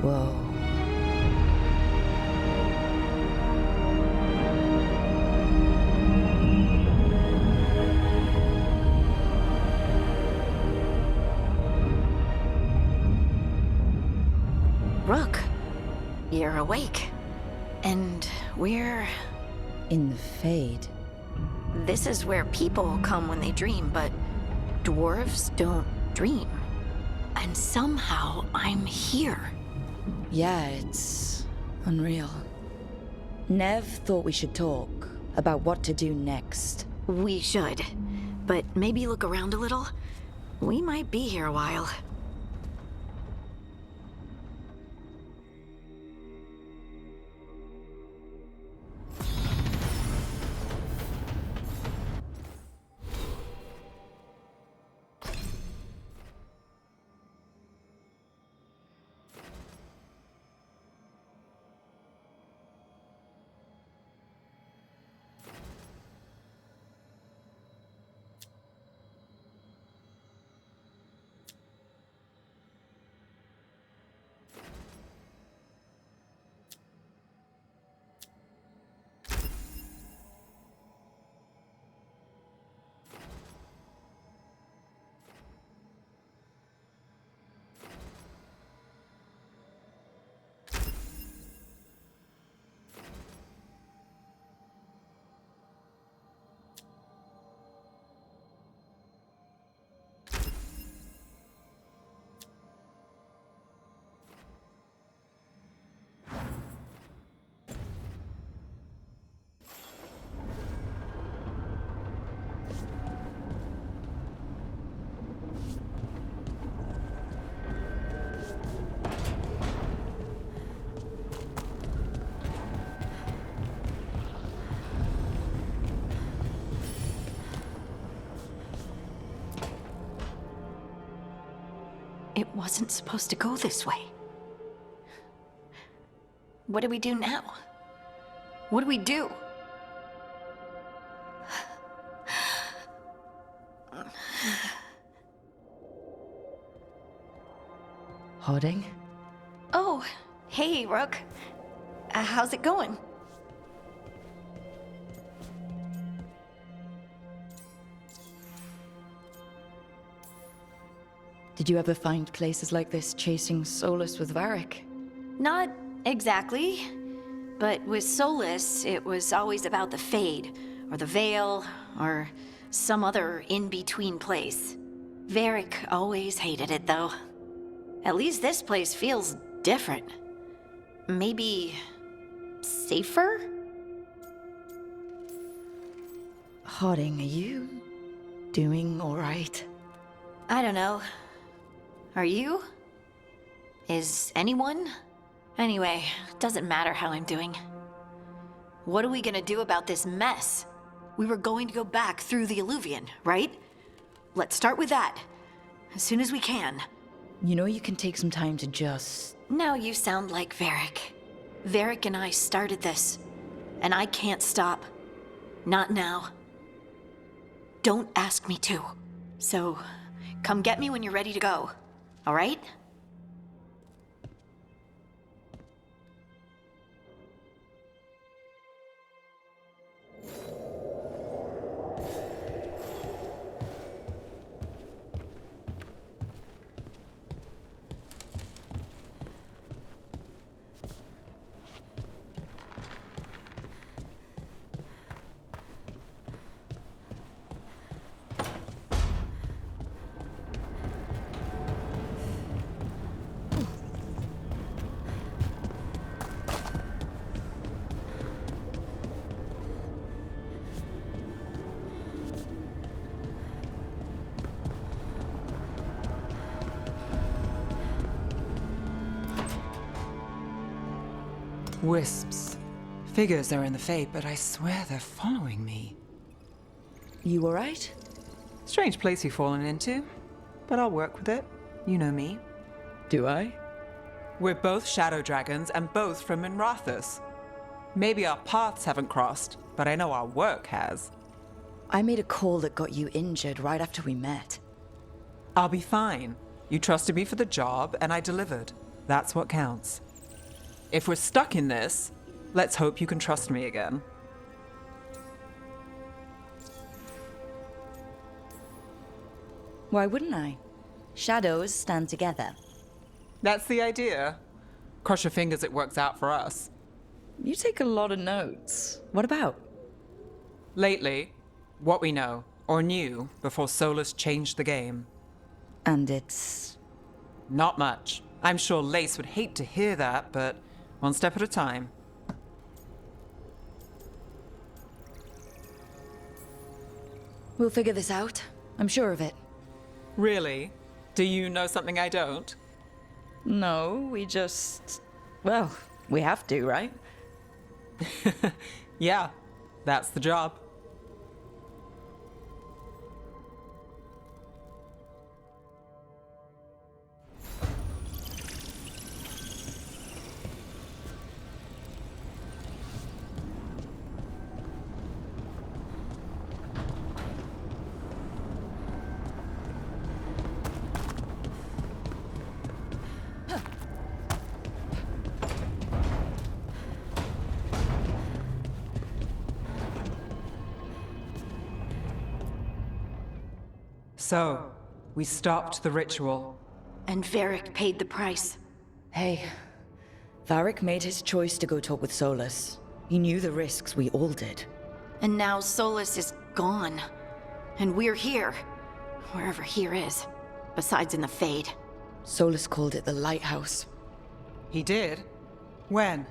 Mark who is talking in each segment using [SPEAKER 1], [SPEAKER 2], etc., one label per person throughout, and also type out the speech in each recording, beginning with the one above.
[SPEAKER 1] Whoa.
[SPEAKER 2] Rook, you're awake. And we're...
[SPEAKER 1] In the Fade.
[SPEAKER 2] This is where people come when they dream, but dwarves don't dream. And somehow I'm here.
[SPEAKER 1] Yeah, it's unreal. Nev thought we should talk about what to do next.
[SPEAKER 2] We should. But maybe look around a little. We might be here a while. It wasn't supposed to go this way. What do we do now? What do we do?
[SPEAKER 1] Harding?
[SPEAKER 2] Oh, hey, Rook. How's it going?
[SPEAKER 1] Did you ever find places like this chasing Solus with Varric?
[SPEAKER 2] Not exactly. But with Solus, it was always about the Fade, or the Veil, or some other in-between place. Varric always hated it, though. At least this place feels different. Maybe... safer?
[SPEAKER 1] Harding, are you doing all right?
[SPEAKER 2] I don't know. Are you? Is anyone? Anyway, doesn't matter how I'm doing. What are we gonna do about this mess? We were going to go back through the Alluvion, right? Let's start with that. As soon as we can.
[SPEAKER 1] You know you can take some time to just...
[SPEAKER 2] Now you sound like Varric. Varric and I started this. And I can't stop. Not now. Don't ask me to. So, come get me when you're ready to go. All right?
[SPEAKER 3] Wisps. Figures are in the Fade, but I swear they're following me.
[SPEAKER 1] You all right?
[SPEAKER 3] Strange place you've fallen into, but I'll work with it. You know me.
[SPEAKER 1] Do I?
[SPEAKER 3] We're both shadow dragons and both from Minrathous. Maybe our paths haven't crossed, but I know our work has.
[SPEAKER 1] I made a call that got you injured right after we met.
[SPEAKER 3] I'll be fine. You trusted me for the job, and I delivered. That's what counts. If we're stuck in this, let's hope you can trust me again.
[SPEAKER 1] Why wouldn't I? Shadows stand together.
[SPEAKER 3] That's the idea. Cross your fingers it works out for us.
[SPEAKER 1] You take a lot of notes. What about?
[SPEAKER 3] Lately, what we know, or knew, before Solus changed the game.
[SPEAKER 1] And it's...
[SPEAKER 3] Not much. I'm sure Lace would hate to hear that, but one step at a time.
[SPEAKER 1] We'll figure this out. I'm sure of it.
[SPEAKER 3] Really? Do you know something I don't?
[SPEAKER 1] No, we just... Well, we have to, right?
[SPEAKER 3] Yeah, that's the job. So, we stopped the ritual.
[SPEAKER 2] And Varric paid the price.
[SPEAKER 1] Hey, Varric made his choice to go talk with Solus. He knew the risks, we all did.
[SPEAKER 2] And now Solus is gone. And we're here. Wherever here is. Besides in the Fade.
[SPEAKER 1] Solus called it the Lighthouse.
[SPEAKER 3] He did? When?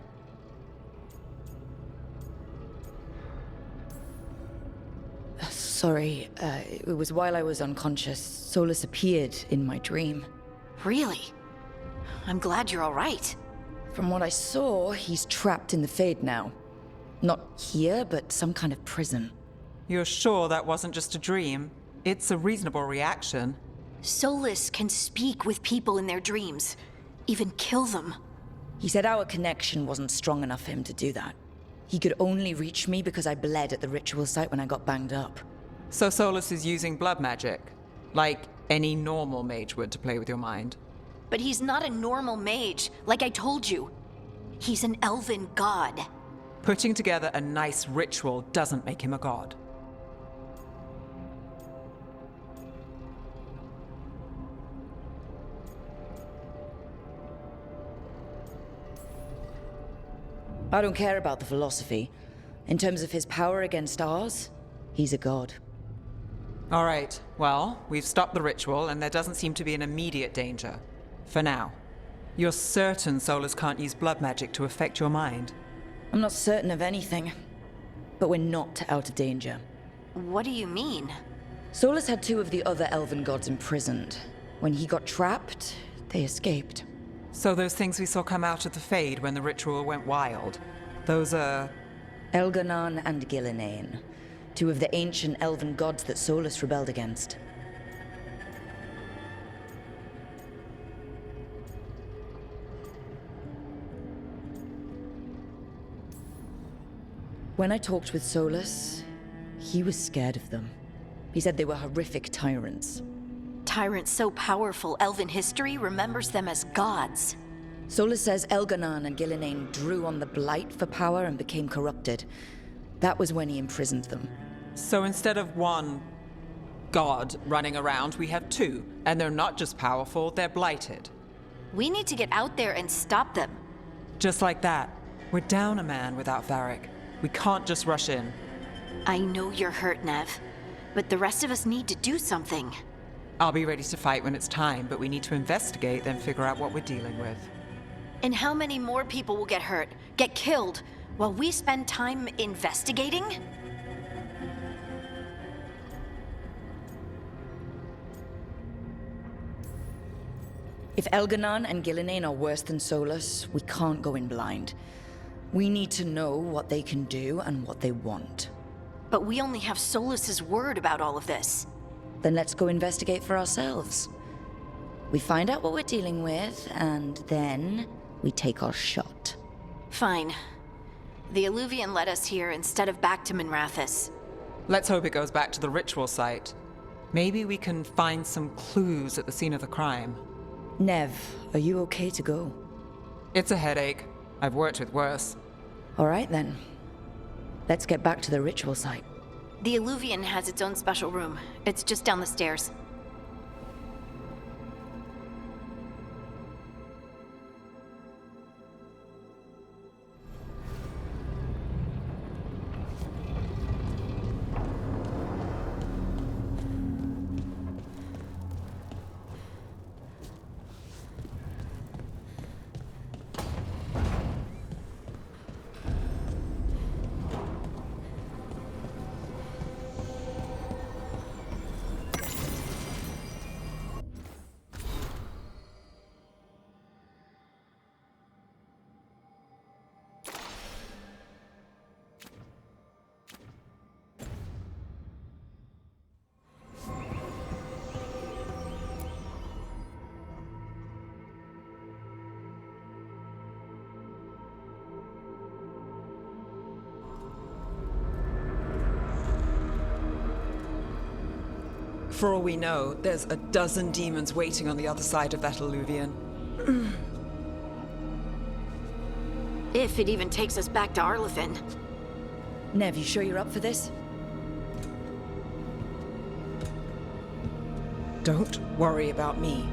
[SPEAKER 1] Sorry, it was while I was unconscious. Solus appeared in my dream.
[SPEAKER 2] Really? I'm glad you're all right.
[SPEAKER 1] From what I saw, he's trapped in the Fade now. Not here, but some kind of prison.
[SPEAKER 3] You're sure that wasn't just a dream? It's a reasonable reaction.
[SPEAKER 2] Solus can speak with people in their dreams. Even kill them.
[SPEAKER 1] He said our connection wasn't strong enough for him to do that. He could only reach me because I bled at the ritual site when I got banged up.
[SPEAKER 3] So Solus is using blood magic? Like any normal mage would to play with your mind?
[SPEAKER 2] But he's not a normal mage, like I told you. He's an elven god.
[SPEAKER 3] Putting together a nice ritual doesn't make him a god.
[SPEAKER 1] I don't care about the philosophy. In terms of his power against ours, he's a god.
[SPEAKER 3] All right, well, we've stopped the ritual and there doesn't seem to be an immediate danger. For now. You're certain Solus can't use blood magic to affect your mind?
[SPEAKER 1] I'm not certain of anything, but we're not out of danger.
[SPEAKER 2] What do you mean?
[SPEAKER 1] Solus had two of the other elven gods imprisoned. When he got trapped, they escaped.
[SPEAKER 3] So those things we saw come out of the Fade when the ritual went wild, those are...
[SPEAKER 1] Elganon and Gillinane, two of the ancient elven gods that Solus rebelled against. When I talked with Solus, he was scared of them. He said they were horrific tyrants.
[SPEAKER 2] Tyrants so powerful, elven history remembers them as gods.
[SPEAKER 1] Solus says Elganon and Gillinane drew on the Blight for power and became corrupted. That was when he imprisoned them.
[SPEAKER 3] So instead of one god running around, we have two. And they're not just powerful, they're blighted.
[SPEAKER 2] We need to get out there and stop them.
[SPEAKER 3] Just like that. We're down a man without Varric. We can't just rush in.
[SPEAKER 2] I know you're hurt, Nev, but the rest of us need to do something.
[SPEAKER 3] I'll be ready to fight when it's time, but we need to investigate, then figure out what we're dealing with.
[SPEAKER 2] And how many more people will get hurt, get killed, while we spend time investigating?
[SPEAKER 1] If Elganon and Gillinane are worse than Solus, we can't go in blind. We need to know what they can do and what they want.
[SPEAKER 2] But we only have Solus's word about all of this.
[SPEAKER 1] Then let's go investigate for ourselves. We find out what we're dealing with, and then we take our shot.
[SPEAKER 2] Fine. The Illuvian led us here instead of back to Minrathous.
[SPEAKER 3] Let's hope it goes back to the ritual site. Maybe we can find some clues at the scene of the crime.
[SPEAKER 1] Nev, are you okay to go?
[SPEAKER 3] It's a headache. I've worked with worse.
[SPEAKER 1] All right, then. Let's get back to the ritual site.
[SPEAKER 2] The Alluvian has its own special room. It's just down the stairs.
[SPEAKER 3] For all we know, there's a dozen demons waiting on the other side of that alluvian.
[SPEAKER 2] If it even takes us back to Arlithin.
[SPEAKER 1] Nev, you sure you're up for this?
[SPEAKER 3] Don't worry about me.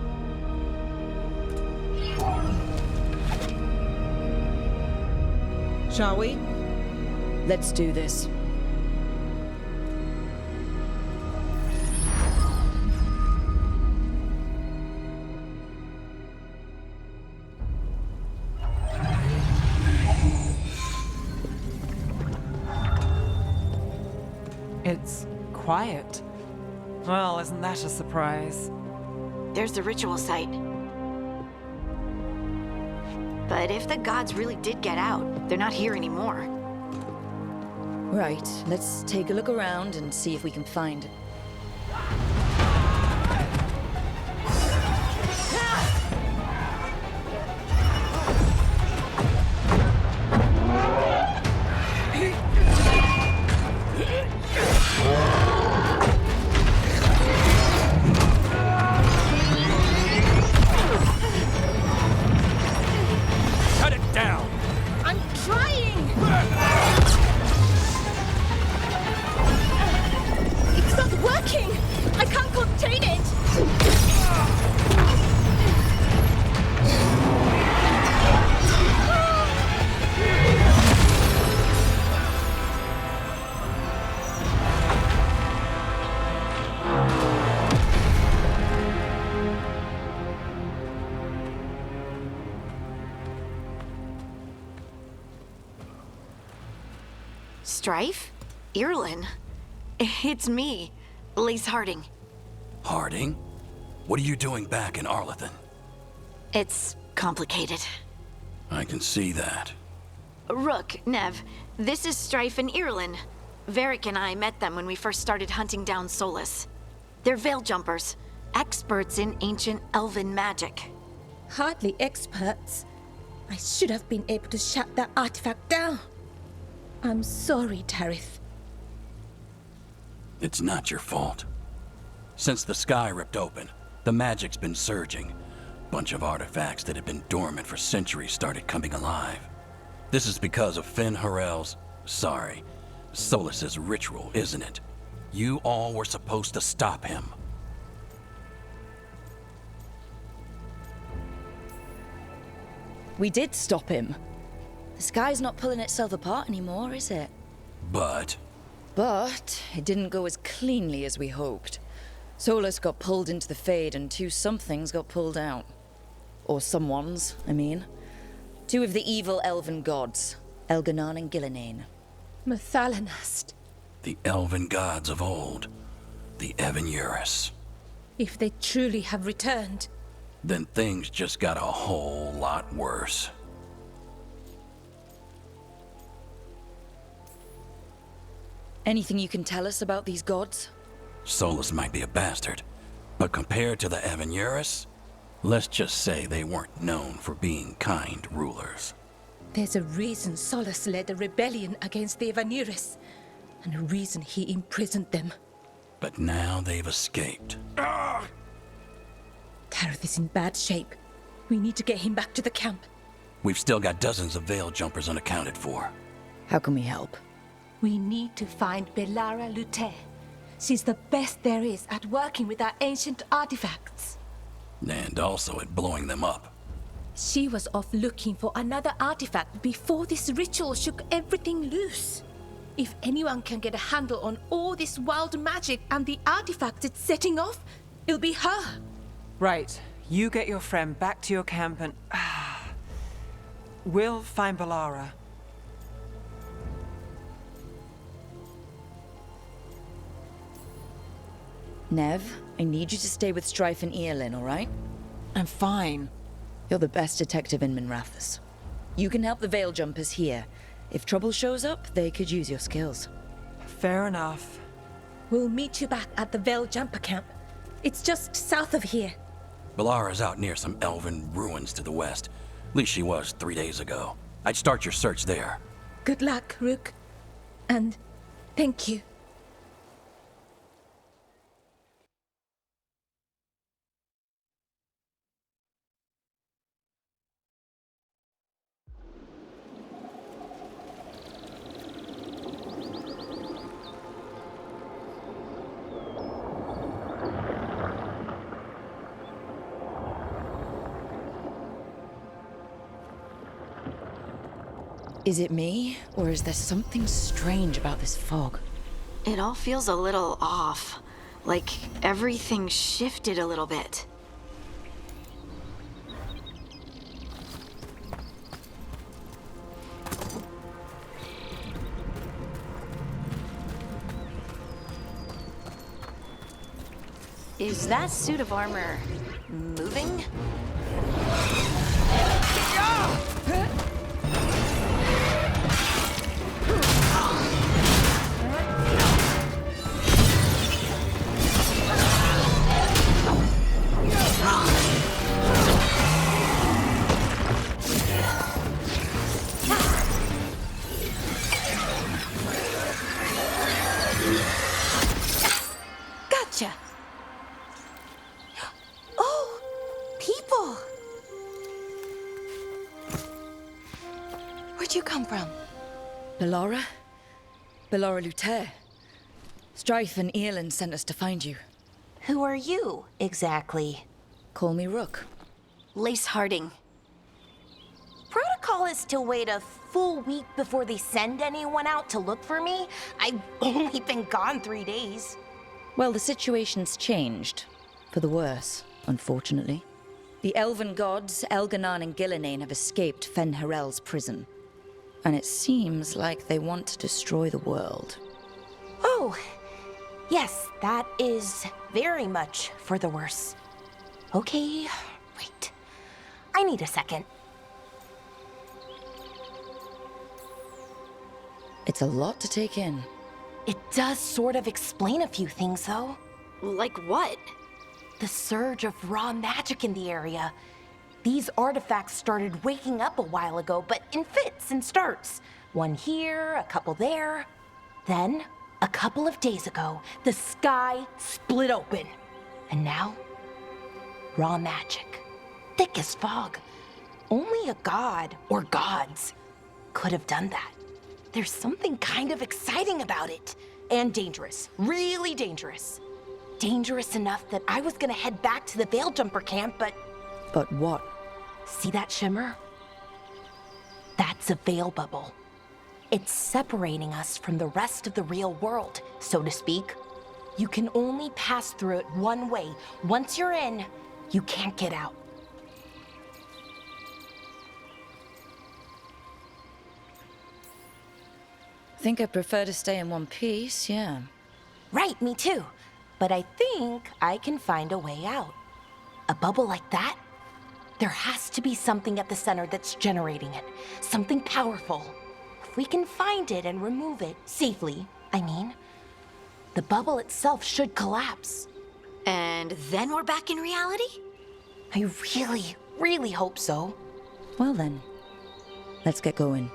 [SPEAKER 3] Shall we?
[SPEAKER 1] Let's do this.
[SPEAKER 3] It's quiet. Well, isn't that a surprise?
[SPEAKER 2] There's the ritual site. But if the gods really did get out, they're not here anymore.
[SPEAKER 1] Right, let's take a look around and see if we can find...
[SPEAKER 4] Cut it down!
[SPEAKER 2] I'm trying! It's not working! I can't contain it! Strife? Irlin? It's me, Lise Harding.
[SPEAKER 4] Harding? What are you doing back in Arlithin?
[SPEAKER 2] It's complicated.
[SPEAKER 4] I can see that.
[SPEAKER 2] Rook, Nev, this is Strife and Irlin. Varric and I met them when we first started hunting down Solus. They're veil jumpers, experts in ancient Elven magic.
[SPEAKER 5] Hardly experts. I should have been able to shut that artifact down. I'm sorry, Tarith.
[SPEAKER 4] It's not your fault. Since the sky ripped open, the magic's been surging. Bunch of artifacts that had been dormant for centuries started coming alive. This is because of Solus's ritual, isn't it? You all were supposed to stop him.
[SPEAKER 1] We did stop him. The sky's not pulling itself apart anymore, is it?
[SPEAKER 4] But
[SPEAKER 1] It didn't go as cleanly as we hoped. Solus got pulled into the Fade and two somethings got pulled out. Or someones, I mean. Two of the evil elven gods, Elganon and Gillenane.
[SPEAKER 5] Mathalanast.
[SPEAKER 4] the Elven gods of old, the Evan-Uris.
[SPEAKER 5] If they truly have returned,
[SPEAKER 4] Then things just got a whole lot worse.
[SPEAKER 1] Anything you can tell us about these gods?
[SPEAKER 4] Solus might be a bastard, but compared to the Evan-Uris, let's just say they weren't known for being kind rulers.
[SPEAKER 5] there's a reason Solus led a rebellion against the Evan-Uris, and a reason he imprisoned them.
[SPEAKER 4] But now they've escaped.
[SPEAKER 5] Tareth is in bad shape. We need to get him back to the camp.
[SPEAKER 4] We've still got dozens of veil jumpers unaccounted for.
[SPEAKER 1] How can we help?
[SPEAKER 5] We need to find Belara Lute. She's the best there is at working with our ancient artifacts.
[SPEAKER 4] And also at blowing them up.
[SPEAKER 5] She was off looking for another artifact before this ritual shook everything loose. If anyone can get a handle on all this wild magic and the artifacts it's setting off, it'll be her.
[SPEAKER 3] Right. You get your friend back to your camp and... we'll find Belara.
[SPEAKER 1] Nev, I need you to stay with Strife and Eolin, alright?
[SPEAKER 3] I'm fine.
[SPEAKER 1] You're the best detective in Minrathous. You can help the Veil Jumpers here. If trouble shows up, they could use your skills.
[SPEAKER 3] Fair enough.
[SPEAKER 5] We'll meet you back at the Veil Jumper Camp. It's just south of here.
[SPEAKER 4] Belara's out near some elven ruins to the west. At least she was 3 days ago. I'd start your search there.
[SPEAKER 5] Good luck, Rook. And thank you.
[SPEAKER 1] Is it me, or is there something strange about this fog?
[SPEAKER 2] It all feels a little off. Like everything shifted a little bit. Is that suit of armor moving?
[SPEAKER 5] Gotcha. Oh, people. Where'd you come from?
[SPEAKER 1] Belara? Belara Lute. Strife and Eolin sent us to find you.
[SPEAKER 6] Who are you, exactly?
[SPEAKER 1] Call me Rook.
[SPEAKER 2] Lace Harding.
[SPEAKER 6] Protocol is to wait a full week before they send anyone out to look for me. I've only been gone 3 days.
[SPEAKER 1] Well, the situation's changed. For the worse, unfortunately. The Elven gods, Elganan and Gillinane, have escaped Fen'Harel's prison. And it seems like they want to destroy the world.
[SPEAKER 6] Oh, yes, that is very much for the worse. Okay, wait. I need a second.
[SPEAKER 1] It's a lot to take in.
[SPEAKER 6] It does sort of explain a few things, though.
[SPEAKER 2] Like what?
[SPEAKER 6] The surge of raw magic in the area. These artifacts started waking up a while ago, but in fits and starts. One here, a couple there. Then, a couple of days ago, the sky split open. And now, raw magic. Thick as fog. Only a god, or gods, could have done that. There's something kind of exciting about it. And dangerous. Really dangerous. Dangerous enough that I was gonna head back to the Veil Jumper camp, but...
[SPEAKER 1] But what?
[SPEAKER 6] See that shimmer? That's a veil bubble. It's separating us from the rest of the real world, so to speak. You can only pass through it one way. Once you're in, you can't get out.
[SPEAKER 1] I think I prefer to stay in one piece, yeah.
[SPEAKER 6] Right, me too. But I think I can find a way out. A bubble like that? There has to be something at the center that's generating it. Something powerful. If we can find it and remove it, safely, I mean, the bubble itself should collapse.
[SPEAKER 2] And then we're back in reality?
[SPEAKER 6] I really, really hope so.
[SPEAKER 1] Well then, let's get going.